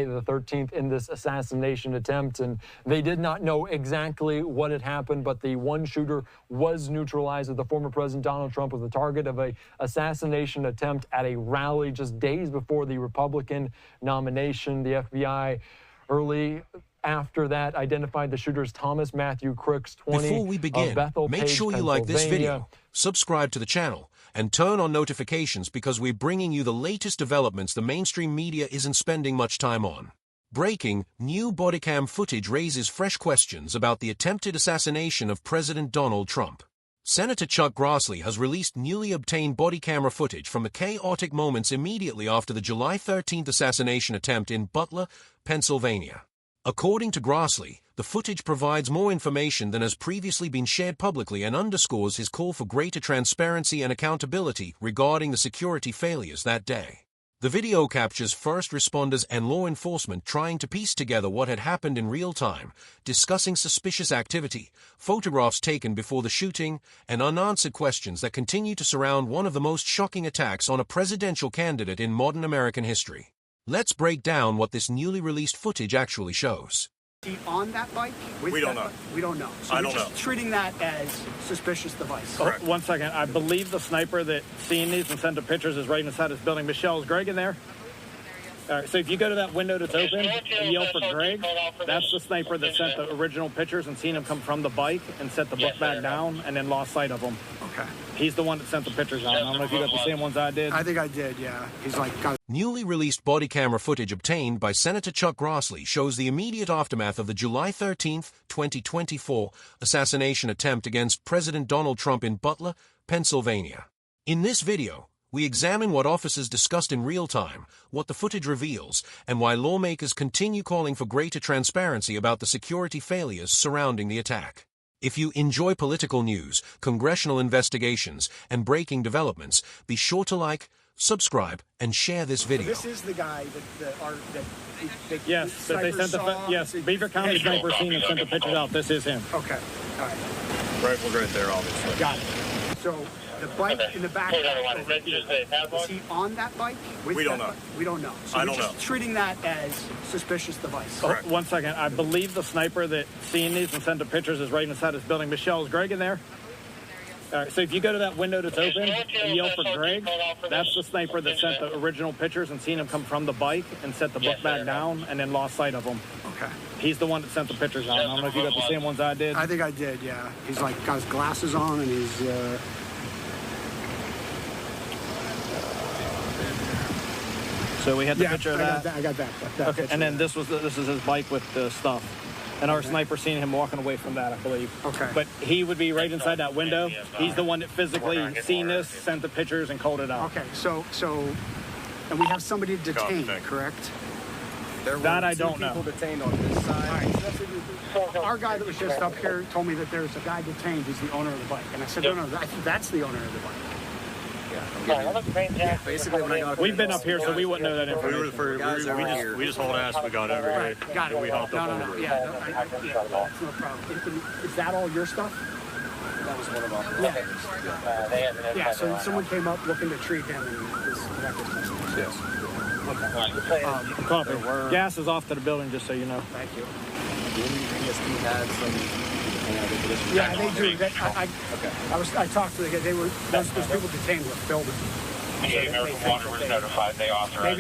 the 13th in this assassination attempt, and they did not know exactly what had happened, but the one shooter was neutralized. That the former President Donald Trump was the target of a assassination attempt at a rally just days before the Republican nomination. The FBI early after that identified the shooter as Thomas Matthew Crooks, 20. Before we begin, make sure you like this video, subscribe to the channel, and turn on notifications because we're bringing you the latest developments the mainstream media isn't spending much time on. Breaking, new bodycam footage raises fresh questions about the attempted assassination of President Donald Trump. Senator Chuck Grassley has released newly obtained body camera footage from the chaotic moments immediately after the July 13th assassination attempt in Butler, Pennsylvania. According to Grassley, the footage provides more information than has previously been shared publicly and underscores his call for greater transparency and accountability regarding the security failures that day. The video captures first responders and law enforcement trying to piece together what had happened in real time, discussing suspicious activity, photographs taken before the shooting, and unanswered questions that continue to surround one of the most shocking attacks on a presidential candidate in modern American history. Let's break down what this newly released footage actually shows. On that bike? We don't know. We don't know. So I we're don't just know. treating that as suspicious device. Correct. One second. I believe the sniper that seen these and sent the pictures is right inside this building. Michelle, is Greg in there? All right, so if you go to that window that's open and yell for Greg, that's the sniper that sent the original pictures and seen him come from the bike and set the book back down and then lost sight of him. Okay. He's the one that sent the pictures out. I don't know if you got the same ones I did. I think I did, yeah. He's like, got Newly released body camera footage obtained by Senator Chuck Grassley shows the immediate aftermath of the July 13th, 2024 assassination attempt against President Donald Trump in Butler, Pennsylvania. In this video, we examine what officers discussed in real time, what the footage reveals, and why lawmakers continue calling for greater transparency about the security failures surrounding the attack. If you enjoy political news, congressional investigations, and breaking developments, be sure to like, subscribe, and share this video. This is the guy Yes, that they sent yes, Beaver County sniper seen and sent the pictures out. This is him. Okay, all right. Rifle right there, obviously. Got it. So the bike in the back, is he on that bike? We don't know. We don't know. So I we're don't just know. treating that as suspicious device. Correct. One second. I believe the sniper that seen these and sent the pictures is right inside this building. Michelle, is Greg in there? All right, so if you go to that window that's open and yell for Greg, that's the sniper that sent the original pictures and seen him come from the bike and set the book back down and then lost sight of him. Okay. He's the one that sent the pictures out. I don't know if you got the same ones I did. I think I did, yeah. He's like got his glasses on and he's So we had the picture of that. I got that Okay, picture. and then this is his bike with the stuff. And our sniper seen him walking away from that, I believe. Okay. But he would be right inside that window. He's the one that physically seen this, sent the pictures, and called it out. Okay, so and we have somebody detained, correct? There That were I don't two know. people detained on this side. All right. Our guy that was just up here told me that there's a guy detained who's the owner of the bike. And I said, no, I think that's the owner of the bike. Yeah, basically, when I got up We've been up here, so we wouldn't know that information. We just hauled ass. We got every day. Got it. We hopped up No. over it. Yeah, that's no problem. Is that all your stuff? That was one of our Yeah, so someone came up looking to treat him and this record. Yes. Copy. Gas is off to the building, just so you know. Thank you. PSP had some. Yeah, they do. I talked to the guy. They were those people detained were filming. Maybe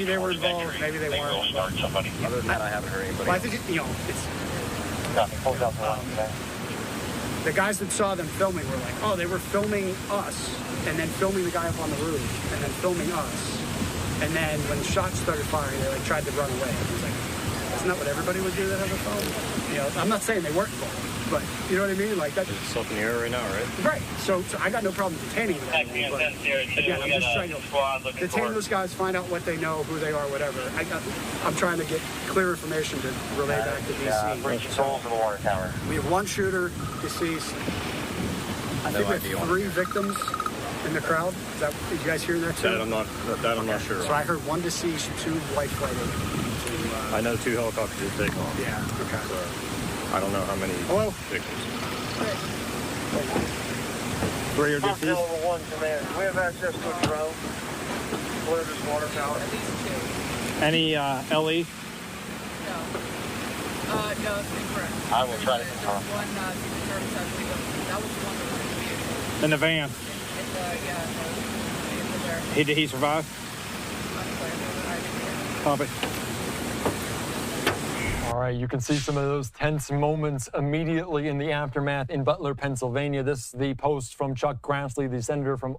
they were involved. Maybe they weren't. Other than that, I haven't heard anybody. Well, I think it's the guys that saw them filming were like, oh, they were filming us, and then filming the guy up on the roof, and then filming us, and then when shots started firing, they like tried to run away. It was like, isn't that what everybody would do that has a phone? You know, I'm not saying they weren't involved. But you know what I mean? Like that. It's up in the air right now, right? Right. So I got no problem detaining them. But again, I'm just trying to detain those guys, find out what they know, who they are, whatever. I'm trying to get clear information to relay back to DC. Souls in the water tower. We have one shooter deceased. I think we have 3 victims in the crowd. Is that, did you guys hear that too? That I'm not sure. So I heard 1 deceased, 2 life flighted. I know 2 helicopters did take off. Yeah. Okay. So I don't know how many victims. 3 are deceased. Delta 1 command. We have access to a drone. Clear this water tower. Any LE? No, it's incorrect. I will try to confirm. One Secret Service, I believe, that was the one that was in the vehicle. In the van. Yeah, no, He survived? Copy. All right, you can see some of those tense moments immediately in the aftermath in Butler, Pennsylvania. This is the post from Chuck Grassley, the senator from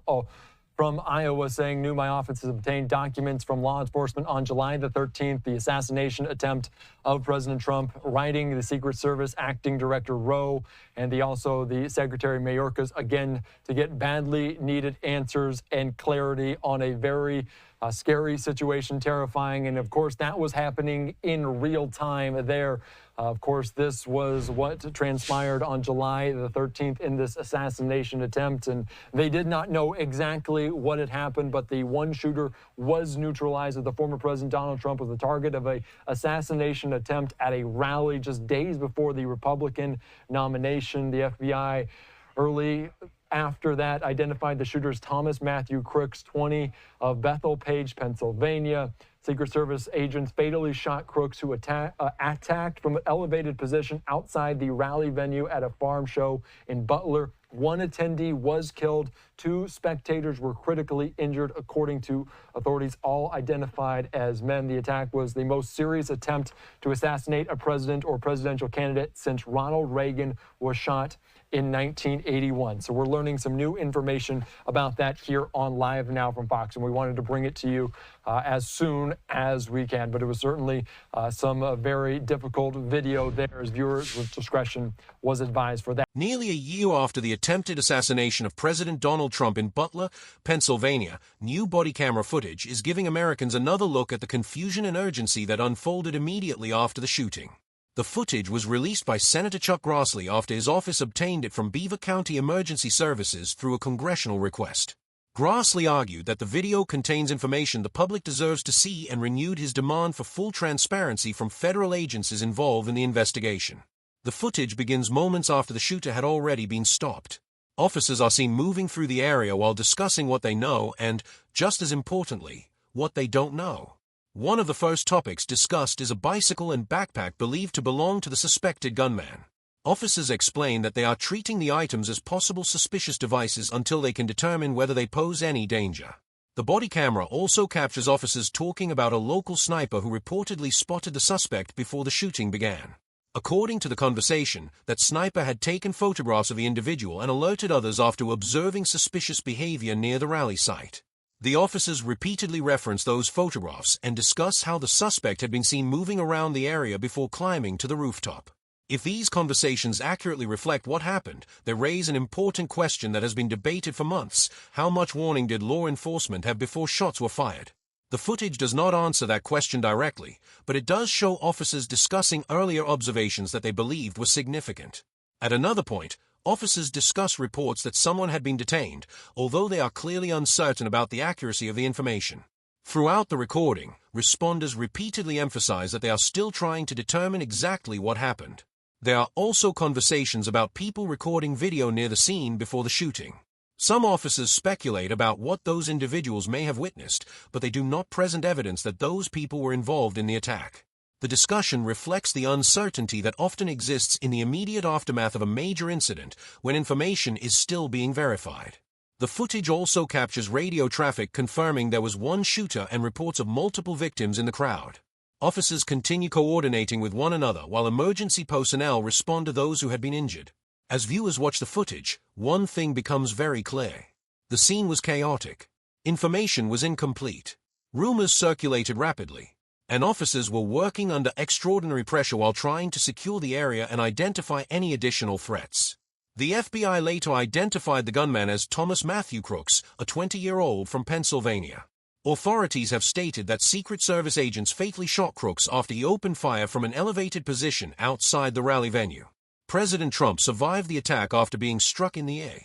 Iowa, saying, my office has obtained documents from law enforcement on July the 13th, the assassination attempt of President Trump, writing the Secret Service Acting Director Rowe and also the Secretary Mayorkas, again, to get badly needed answers and clarity on a very scary situation, terrifying. And of course, that was happening in real time there. Of course, this was what transpired on July the 13th in this assassination attempt. And they did not know exactly what had happened, but the one shooter was neutralized. The former President Donald Trump was the target of an assassination attempt at a rally just days before the Republican nomination. The FBI early after that identified the shooter as Thomas Matthew Crooks, 20, of Bethel-Page, Pennsylvania. Secret Service agents fatally shot Crooks, who attacked from an elevated position outside the rally venue at a farm show in Butler. One attendee was killed. 2 spectators were critically injured, according to authorities, all identified as men. The attack was the most serious attempt to assassinate a president or presidential candidate since Ronald Reagan was shot in 1981. So we're learning some new information about that here on Live Now from Fox, and we wanted to bring it to you as soon as we can. But it was certainly some very difficult video there, as viewers with discretion was advised for that. Nearly a year after the attempted assassination of President Donald Trump in Butler, Pennsylvania, new body camera footage is giving Americans another look at the confusion and urgency that unfolded immediately after the shooting. The footage was released by Senator Chuck Grassley after his office obtained it from Beaver County Emergency Services through a congressional request. Grassley argued that the video contains information the public deserves to see and renewed his demand for full transparency from federal agencies involved in the investigation. The footage begins moments after the shooter had already been stopped. Officers are seen moving through the area while discussing what they know and, just as importantly, what they don't know. One of the first topics discussed is a bicycle and backpack believed to belong to the suspected gunman. Officers explain that they are treating the items as possible suspicious devices until they can determine whether they pose any danger. The body camera also captures officers talking about a local sniper who reportedly spotted the suspect before the shooting began. According to the conversation, that sniper had taken photographs of the individual and alerted others after observing suspicious behavior near the rally site. The officers repeatedly reference those photographs and discuss how the suspect had been seen moving around the area before climbing to the rooftop. If these conversations accurately reflect what happened, they raise an important question that has been debated for months. How much warning did law enforcement have before shots were fired? The footage does not answer that question directly, but it does show officers discussing earlier observations that they believed were significant. At another point, officers discuss reports that someone had been detained, although they are clearly uncertain about the accuracy of the information. Throughout the recording, responders repeatedly emphasize that they are still trying to determine exactly what happened. There are also conversations about people recording video near the scene before the shooting. Some officers speculate about what those individuals may have witnessed, but they do not present evidence that those people were involved in the attack. The discussion reflects the uncertainty that often exists in the immediate aftermath of a major incident when information is still being verified. The footage also captures radio traffic confirming there was one shooter and reports of multiple victims in the crowd. Officers continue coordinating with one another while emergency personnel respond to those who had been injured. As viewers watch the footage, one thing becomes very clear. The scene was chaotic. Information was incomplete. Rumors circulated rapidly. And officers were working under extraordinary pressure while trying to secure the area and identify any additional threats. The FBI later identified the gunman as Thomas Matthew Crooks, a 20-year-old from Pennsylvania. Authorities have stated that Secret Service agents fatally shot Crooks after he opened fire from an elevated position outside the rally venue. President Trump survived the attack after being struck in the air.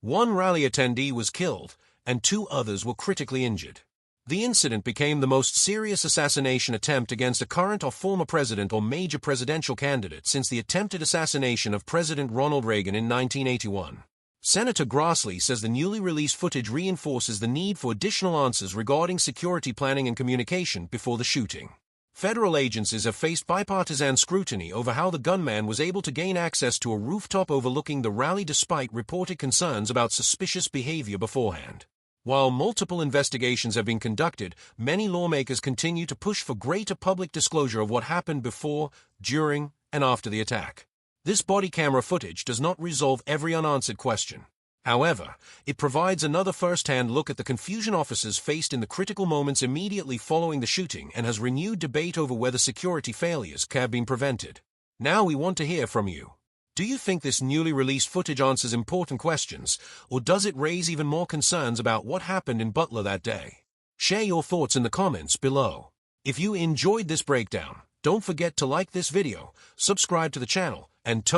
One rally attendee was killed, and 2 others were critically injured. The incident became the most serious assassination attempt against a current or former president or major presidential candidate since the attempted assassination of President Ronald Reagan in 1981. Senator Grassley says the newly released footage reinforces the need for additional answers regarding security planning and communication before the shooting. Federal agencies have faced bipartisan scrutiny over how the gunman was able to gain access to a rooftop overlooking the rally despite reported concerns about suspicious behavior beforehand. While multiple investigations have been conducted, many lawmakers continue to push for greater public disclosure of what happened before, during, and after the attack. This body camera footage does not resolve every unanswered question. However, it provides another first-hand look at the confusion officers faced in the critical moments immediately following the shooting and has renewed debate over whether security failures can have been prevented. Now we want to hear from you. Do you think this newly released footage answers important questions, or does it raise even more concerns about what happened in Butler that day? Share your thoughts in the comments below. If you enjoyed this breakdown, don't forget to like this video, subscribe to the channel, and turn